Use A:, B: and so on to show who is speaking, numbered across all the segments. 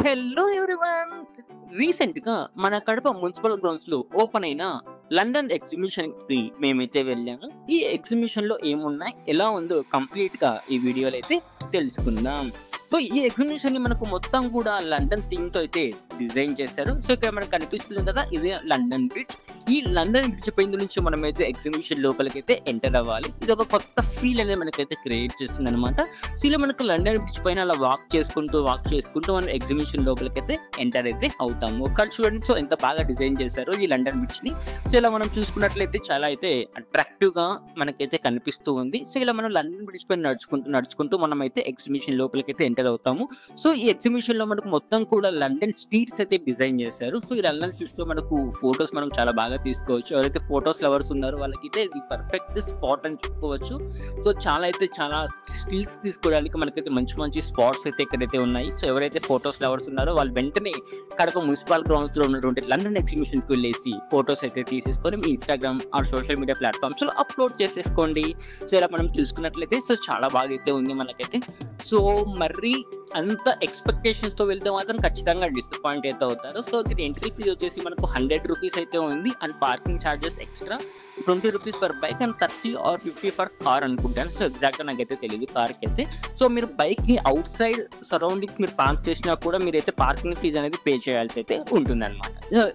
A: Hello everyone! రీసెంట్‌గా మన Kadapa municipal గ్రౌండ్స్‌లో ఓపెన్ అయిన లండన్ ఎగ్జిబిషన్‌కి మేమైతే వెళ్ళాము. ఈ ఎగ్జిబిషన్‌లో ఏమున్నాయి, ఎలా ఉందో కంప్లీట్‌గా ఈ వీడియోలో అయితే తెలుసుకుందాం. సో ఈ ఎగ్జిబిషన్‌ని మనకు మొత్తం కూడా లండన్ థీమ్‌తో అయితే డిజైన్ చేశారు. సో ఇక్కడ మనకు కనిపిస్తుంది కదా, ఇదే లండన్ బ్రిడ్జ్. ఈ లండన్ బ్రిడ్జ్ పైన నుంచి మనమైతే ఎగ్జిబిషన్ లోపలికైతే ఎంటర్ అవ్వాలి. ఇది ఒక కొత్త ఫీల్ అనేది మనకైతే క్రియేట్ చేస్తుందన్నమాట. సో ఇలా మనకు లండన్ బ్రిడ్జ్ పైన అలా వాక్ చేసుకుంటూ మనం ఎగ్జిబిషన్ లోపలికైతే ఎంటర్ అయితే అవుతాము. ఒకసారి చూడండి, సో ఎంత బాగా డిజైన్ చేశారు ఈ లండన్ బ్రిడ్జ్‌ని. సో ఇలా మనం చూసుకున్నట్లయితే చాలా అయితే అట్రాక్టివ్‌గా మనకైతే కనిపిస్తూ ఉంది. సో ఇలా మనం లండన్ బ్రిడ్జ్ పైన నడుచుకుంటూ మనమైతే ఎగ్జిబిషన్ లోపలికైతే ఎంటర్ అవుతాము. సో ఈ ఎగ్జిబిషన్ లో మనకు మొత్తం కూడా లండన్ స్ట్రీట్స్ అయితే డిజైన్ చేశారు. సో ఈ లండన్ స్ట్రీట్స్ లో మనకు ఫొటోస్ మనం చాలా బాగా తీసుకోవచ్చు. ఎవరైతే ఫొటోస్ లవర్స్ ఉన్నారో వాళ్ళకైతే ఇది పర్ఫెక్ట్ స్పాట్ అని చెప్పుకోవచ్చు. సో చాలా స్టిల్స్ తీసుకోవడానికి మనకైతే మంచి స్పాట్స్ అయితే ఇక్కడైతే ఉన్నాయి. సో ఎవరైతే ఫొటోస్ లవర్స్ ఉన్నారో వాళ్ళు వెంటనే కడప మున్సిపల్ గ్రౌండ్స్ లో ఉన్నటువంటి లండన్ ఎగ్జిబిషన్స్ కి వెళ్ళేసి ఫొటోస్ అయితే తీసేసుకొని మీ Instagram or social media platforms లో అప్లోడ్ చేసేసుకోండి. సో ఇలా మనం చూసుకున్నట్లయితే సో చాలా బాగా అయితే ఉంది మనకైతే. సో మరి అంత ఎక్స్పెక్టేషన్స్ తో వెళ్తే మాత్రం ఖచ్చితంగా డిసప్పాయింట్ అయితే అవుతారు. సో దీని ఎంట్రీ ఫీ వచ్చేసి మనకు 100 రూపీస్ అయితే ఉంది. And parking charges extra 20 rupees for bike and 30 or 50 for car అనుకుంటాను. సో ఎగ్జాక్ట్గా నాకైతే తెలియదు కార్కి అయితే. సో మీరు బైక్ ని అవుట్ సైడ్ సరౌండింగ్స్ మీరు పార్క్ చేసినా కూడా మీరైతే పార్కింగ్ ఫీజు అనేది పే చేయాల్సి అయితే ఉంటుంది అనమాట.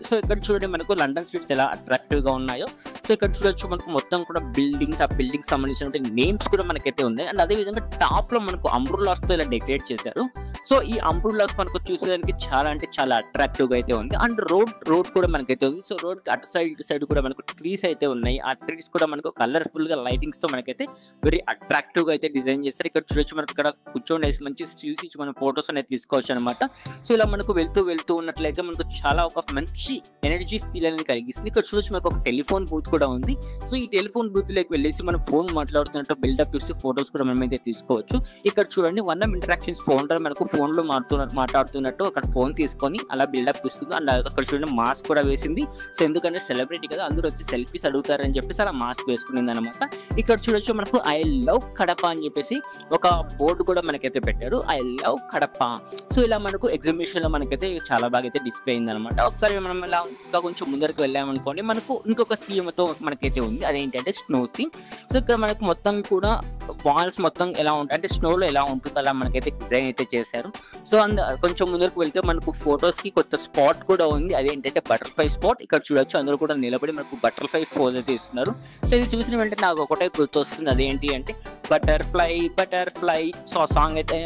A: సో ఇక్కడ చూడండి మనకు లండన్ స్ట్రీట్స్ ఎలా అట్రాక్టివ్ గా ఉన్నాయో. సో ఇక్కడ చూడొచ్చు మనకు మొత్తం కూడా బిల్డింగ్స్, ఆ బిల్డింగ్ సంబంధించిన నేమ్స్ కూడా మనకైతే ఉన్నాయి. అండ్ అదే విధంగా టాప్ లో మనకు అంబ్రెల్లాస్ తో ఇలా డెకరేట్ చేశారు. సో ఈ అంబ్రెల్లాస్ మనకు చూసేదానికి చాలా అట్రాక్టివ్ గా అయితే ఉంది. అండ్ రోడ్ కూడా మనకైతే ఉంది. సో రోడ్ కి అటు సైడ్ ఇటు సైడ్ కూడా మనకు ట్రీస్ అయితే ఉన్నాయి. ఆ ట్రీస్ కూడా మనకు కలర్ఫుల్ గా లైటింగ్స్ తో మనకైతే వెరీ అట్రాక్టివ్ గా అయితే డిజైన్ చేస్తారు. ఇక్కడ చూడొచ్చు మనకు ఇక్కడ కూర్చొని మంచి స్టిల్స్ ఇచ్చి మనం ఫొటోస్ అనేది తీసుకోవచ్చు అనమాట. సో ఇలా మనకు వెళ్తూ ఉన్నట్లయితే మనకు చాలా ఒక మంచి ఎనర్జీ ఫీల్ అనేది కలిగిస్తుంది. ఇక్కడ చూడొచ్చు మనకు ఒక టెలిఫోన్ బూత్ కూడా ఉంది. సో ఈ టెలిఫోన్ బూత్ లోకి వెళ్ళేసి మనం ఫోన్ మాట్లాడుతున్నట్టు బిల్డప్ ఇస్తే ఫొటోస్ కూడా మనం అయితే తీసుకోవచ్చు. ఇక్కడ చూడండి వన్ ఇంటరాక్షన్స్ ఫౌండర్ మనకు ఫోన్ లో మాట్లాడుతున్నట్టు అక్కడ ఫోన్ తీసుకొని అలా బిల్డప్ ఇస్తుంది. అండ్ అక్కడ చూడండి మాస్క్ కూడా వేసింది. సో ఎందుకంటే సెలబ్రిటీ కదా, అందరూ వచ్చి సెల్ఫీస్ అడుగుతారని చెప్పేసి అలా మాస్క్ వేసుకునింది అనమాట. ఇక్కడ చూడొచ్చు మనకు ఐ లవ్ కడప అని చెప్పేసి ఒక బోర్డు కూడా మనకైతే పెట్టారు, ఐ లవ్ కడప. సో ఇలా మనకు ఎగ్జిబిషన్ లో మనకైతే చాలా బాగా అయితే డిస్ప్లే అయింది అనమాట. ఒకసారి మనం ఇలా ఇంకా కొంచెం ముందరికి వెళ్ళామనుకోండి, మనకు ఇంకొక థీమ్తో మనకైతే ఉంది. అదేంటంటే స్నో థీమ్. సో ఇక్కడ మనకు మొత్తం కూడా వాల్స్ మొత్తం ఎలా ఉంటుంది అంటే స్నోలో ఎలా ఉంటుందో అలా మనకైతే డిజైన్ అయితే చేశారు. సో అండ్ కొంచెం ముందరకు వెళ్తే మనకు ఫొటోస్ కి కొత్త స్పాట్ కూడా ఉంది. అదేంటంటే బటర్ఫ్లై స్పాట్. ఇక్కడ చూడొచ్చు అందరూ కూడా నిలబడి మనకు బటర్ఫ్లై పోజ్ అయితే ఇస్తున్నారు. సో ఇది చూసిన వెంటనే నాకు ఒకటే గుర్తొస్తుంది, అదేంటి అంటే బటర్ఫ్లై. సో ఆ సాంగ్ అయితే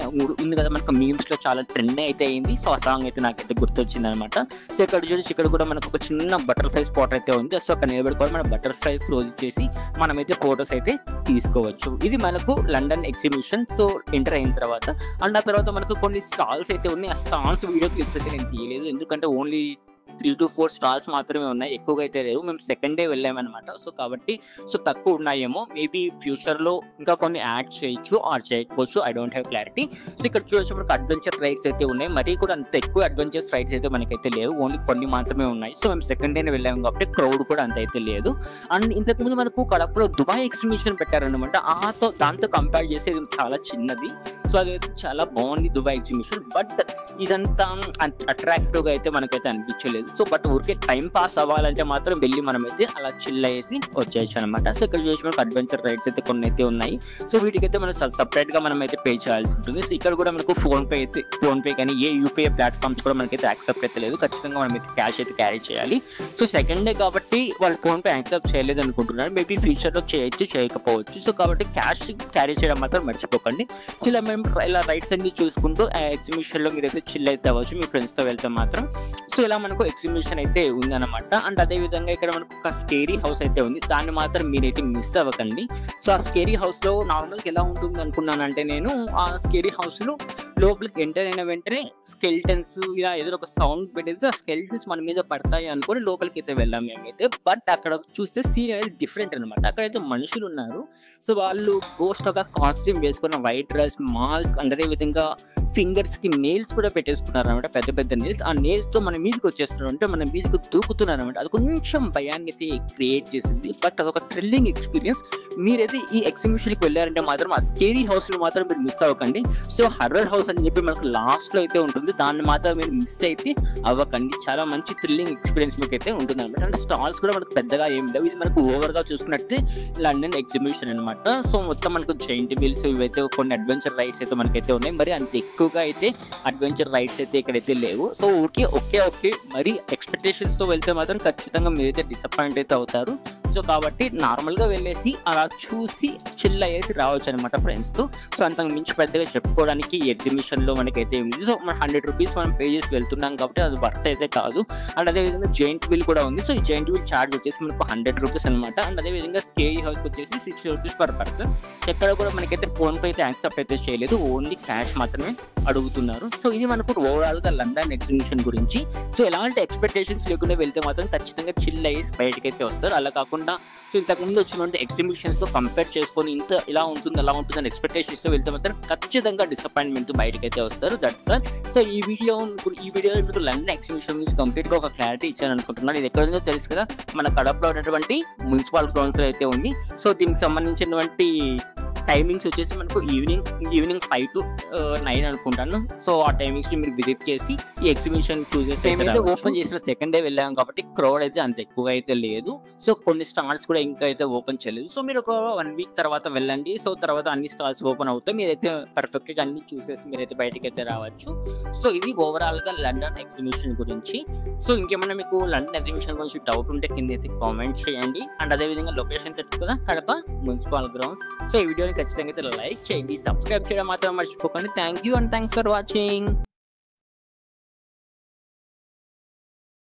A: ఉంది కదా, మనకు మీమ్స్ లో చాలా ట్రెండ్ అయితే అయింది. సో ఆ సాంగ్ అయితే నాకైతే గుర్తొచ్చింది అనమాట. సో ఇక్కడ చూడొచ్చు ఇక్కడ కూడా మనకు ఒక చిన్న బటర్ఫ్లై స్పాట్ అయితే ఉంది. సో అక్కడ నిలబడుకొని మనం బటర్ఫ్లై క్లోజ్ చేసి మనమైతే ఫొటోస్ అయితే తీసుకోవచ్చు. ఇది మనకు లండన్ ఎగ్జిబిషన్. సో ఎంటర్ అయిన తర్వాత అండ్ ఆ తర్వాత మనకు కొన్ని స్టాల్స్ అయితే ఉన్నాయి. ఆ స్టాల్స్ వీడియో క్లిప్స్ అయితే నేను తీయలేదు, ఎందుకంటే ఓన్లీ 3 to 4 స్టాల్స్ మాత్రమే ఉన్నాయి, ఎక్కువగా అయితే లేవు. మేము సెకండ్ డే వెళ్ళామన్నమాట. సో కాబట్టి తక్కువ ఉన్నాయేమో, మేబీ ఫ్యూచర్ లో ఇంకా కొన్ని యాడ్ చేయొచ్చు ఆర్ చేయకపోవచ్చు, I don't have clarity. So ఇక్కడ చూడొచ్చు మనకు అడ్వెంచర్ రైడ్స్ అయితే ఉన్నాయి. మరీ కూడా అంత ఎక్కువ అడ్వెంచర్ రైడ్స్ అయితే మనకైతే లేవు, ఓన్లీ కొన్ని మాత్రమే ఉన్నాయి. సో మేము సెకండ్ డే వెళ్ళాము కాబట్టి క్రౌడ్ కూడా అంత అయితే లేదు. అండ్ ఇంతకుముందు మనకు కడపలో దుబాయ్ ఎగ్జిబిషన్ పెట్టారనమాట. దాంతో కంపేర్ చేస్తే ఇది చాలా చిన్నది. సో అదైతే చాలా బాగుంది దుబాయ్ ఎగ్జిబిషన్. బట్ ఇదంతా అట్రాక్టివ్ గా అయితే మనకైతే అనిపించలేదు. సో బట్ ఊరికే టైం పాస్ అవ్వాలంటే మాత్రం వెళ్ళి మనమైతే అలా చిల్ అయ్యేసి వచ్చేయచ్చు అనమాట. సో ఇక్కడ చూసి మనకు అడ్వెంచర్ రైడ్స్ అయితే కొన్ని అయితే ఉన్నాయి. సో వీటికైతే మనం సపరేట్ గా మనం అయితే పే చేయాల్సి ఉంటుంది. సో ఇక్కడ కూడా మనకు ఫోన్ పే కానీ ఏ యూపీఐ ప్లాట్ఫామ్స్ కూడా మనకైతే యాక్సెప్ట్ అయితే లేదు. ఖచ్చితంగా మనం అయితే క్యాష్ అయితే క్యారీ చేయాలి. సో సెకండ్ డే కాబట్టి వాళ్ళు ఫోన్ పే యాక్సెప్ట్ చేయలేదు అనుకుంటున్నారు. మేబీ ఫ్యూచర్ లో చేయొచ్చు, చేయకపోవచ్చు. సో కాబట్టి క్యాష్ క్యారీ చేయడం మాత్రం మర్చిపోకండి. సో ఇలా మేము ఇలా రైడ్స్ అన్ని చూసుకుంటూ ఎగ్జిబిషన్ లో మీరైతే చిల్ అయితే అవ్వచ్చు మీ ఫ్రెండ్స్ తో వెళ్తే మాత్రం. సో ఇలా మనకు ఎగ్జిబిషన్ అయితే ఉందన్నమాట. అండ్ అదే విధంగా ఇక్కడ మనకు ఒక స్కేరీ హౌస్ అయితే ఉంది, దాన్ని మాత్రం మీరైతే మిస్ అవ్వకండి. సో ఆ స్కేరీ హౌస్ లో నార్మల్గా ఎలా ఉంటుంది అనుకున్నానంటే, నేను ఆ స్కేరీ హౌస్ లో లోపలికి ఎంటర్ అయిన వెంటనే స్కెల్టన్స్ ఇలా ఏదో ఒక సౌండ్ పెట్టేసి ఆ స్కెల్టన్స్ మన మీద పడతాయి అనుకుని లోపలికి అయితే వెళ్ళాం మేమైతే. బట్ అక్కడ చూస్తే సీన్ అనేది డిఫరెంట్ అనమాట. అక్కడైతే మనుషులు ఉన్నారు. సో వాళ్ళు గోస్ట్ ఒక కాస్ట్యూమ్ వేసుకున్న వైట్ డ్రెస్, మాస్క్, అండ్ అదే విధంగా ఫింగర్స్ కి నెయిల్స్ కూడా పెట్టేసుకున్నారు అనమాట, పెద్ద పెద్ద నెయిల్స్. ఆ నెయిల్స్ తో మన మీదకి వచ్చేస్తున్నారు, అంటే మన మీదకి దూకుతున్నారు అనమాట. అది కొంచెం భయాన్ని అయితే క్రియేట్ చేసింది. బట్ అదొక థ్రిల్లింగ్ ఎక్స్పీరియన్స్. మీరైతే ఈ ఎగ్జిబిషన్కి వెళ్ళారంటే మాత్రం ఆ స్కేరీ హౌస్ లో మాత్రం మీరు మిస్ అవ్వకండి. సో హర్రర్ హౌస్ అని చెప్పి మనకు లాస్ట్లో అయితే ఉంటుంది. దాన్ని మాత్రం మీరు మిస్ అయితే అవ్వకండి. చాలా మంచి థ్రిల్లింగ్ ఎక్స్పీరియన్స్ మీకు అయితే ఉంటుంది అనమాట. అంటే స్టాల్స్ కూడా మనకు పెద్దగా ఏం లేవు. ఇది మనకు ఓవర్గా చూసుకున్నట్టు లండన్ ఎగ్జిబిషన్ అనమాట. సో మొత్తం మనకు జైంట్ వీల్స్ ఇవైతే కొన్ని అడ్వెంచర్ రైడ్స్ అయితే మనకైతే ఉన్నాయి. మరి అంత ఎక్కువగా అయితే అడ్వెంచర్ రైడ్స్ అయితే ఇక్కడైతే లేవు. సో ఓకే మరి ఎక్స్పెక్టేషన్స్తో వెళ్తే మాత్రం ఖచ్చితంగా మీరైతే డిసప్పాయింట్ అయితే అవుతారు. సో కాబట్టి నార్మల్గా వెళ్ళేసి అలా చూసి చిల్ అయ్యేసి రావచ్చు అనమాట ఫ్రెండ్స్తో. సో అంతకు మించి పెద్దగా చెప్పుకోవడానికి ఈ ఎగ్జిబిషన్లో మనకైతే ఉంది. సో మన 100 రూపీస్ మనం పే చేసి వెళ్తున్నాం కాబట్టి అది వర్త్ అయితే కాదు. అండ్ అదేవిధంగా జైంట్ వీల్ కూడా ఉంది. సో ఈ జైంట్ వీల్ ఛార్జ్ వచ్చేసి మనకు 100 రూపీస్ అనమాట. అండ్ అదేవిధంగా స్కేరీ హౌస్కి వచ్చేసి 60 రూపీస్ పర్ పర్సన్. ఎక్కడ కూడా మనకైతే ఫోన్పే అయితే యాక్సెప్ట్ అయితే చేయలేదు, ఓన్లీ క్యాష్ మాత్రమే అడుగుతున్నారు. సో ఇది మనకు ఓవరాల్గా లండన్ ఎగ్జిబిషన్ గురించి. సో ఎలాంటి ఎక్స్పెక్టేషన్స్ లేకుండా వెళ్తే మాత్రం ఖచ్చితంగా చిల్ అయ్యేసి బయటకి అయితే వస్తారు. అలా కాకుండా సో ఇంతకుముందు వచ్చినటువంటి ఎగ్జిబిషన్స్తో కంపేర్ చేసుకొని ఇలా ఉంటుంది అలా ఉంటుంది అని ఎక్స్పెక్టేషన్స్తో వెళ్తే మాత్రం ఖచ్చితంగా డిసప్పాయింట్మెంట్ బయటకి అయితే వస్తారు. That's all. సో ఈ వీడియోలో మీకు లండన్ ఎగ్జిబిషన్ గురించి కంప్లీట్గా ఒక క్లారిటీ ఇచ్చాను అనుకుంటున్నాను. ఇది ఎక్కడ ఉందో తెలుసు కదా, మన కడపలో ఉన్నటువంటి మున్సిపల్ గ్రౌండ్స్లో అయితే ఉంది. సో దీనికి సంబంధించినటువంటి టైమింగ్స్ వచ్చేసి మనకు ఈవినింగ్ 5 to 9 అనుకుంటాను. సో ఆ టైమింగ్స్ ని మీరు విజిట్ చేసి ఈ ఎగ్జిబిషన్ చూసేసి మేమైతే ఓపెన్ చేసిన సెకండ్ డే వెళ్ళాం కాబట్టి క్రౌడ్ అయితే అంత ఎక్కువ అయితే లేదు. సో కొన్ని స్టాల్స్ కూడా ఇంకా అయితే ఓపెన్ చేయలేదు. సో మీరు ఒక 1 week తర్వాత వెళ్ళండి. సో తర్వాత అన్ని స్టాల్స్ ఓపెన్ అవుతాయి. మీరైతే పర్ఫెక్ట్గా అన్ని చూసేసి మీరైతే బయటకి అయితే రావచ్చు. సో ఇది ఓవరాల్గా లండన్ ఎగ్జిబిషన్ గురించి. సో ఇంకేమైనా మీకు లండన్ ఎగ్జిబిషన్ గురించి డౌట్ ఉంటే కింద అయితే కామెంట్ చేయండి. అండ్ అదేవిధంగా లొకేషన్ తెలుసు కదా, కడప మున్సిపల్ గ్రౌండ్స్. సో ఈ వీడియోని ఖచ్చితంగా అయితే లైక్ చేయండి, సబ్స్క్రైబ్ చేయడం మాత్రం మర్చిపోకండి. Thank you and thanks for watching.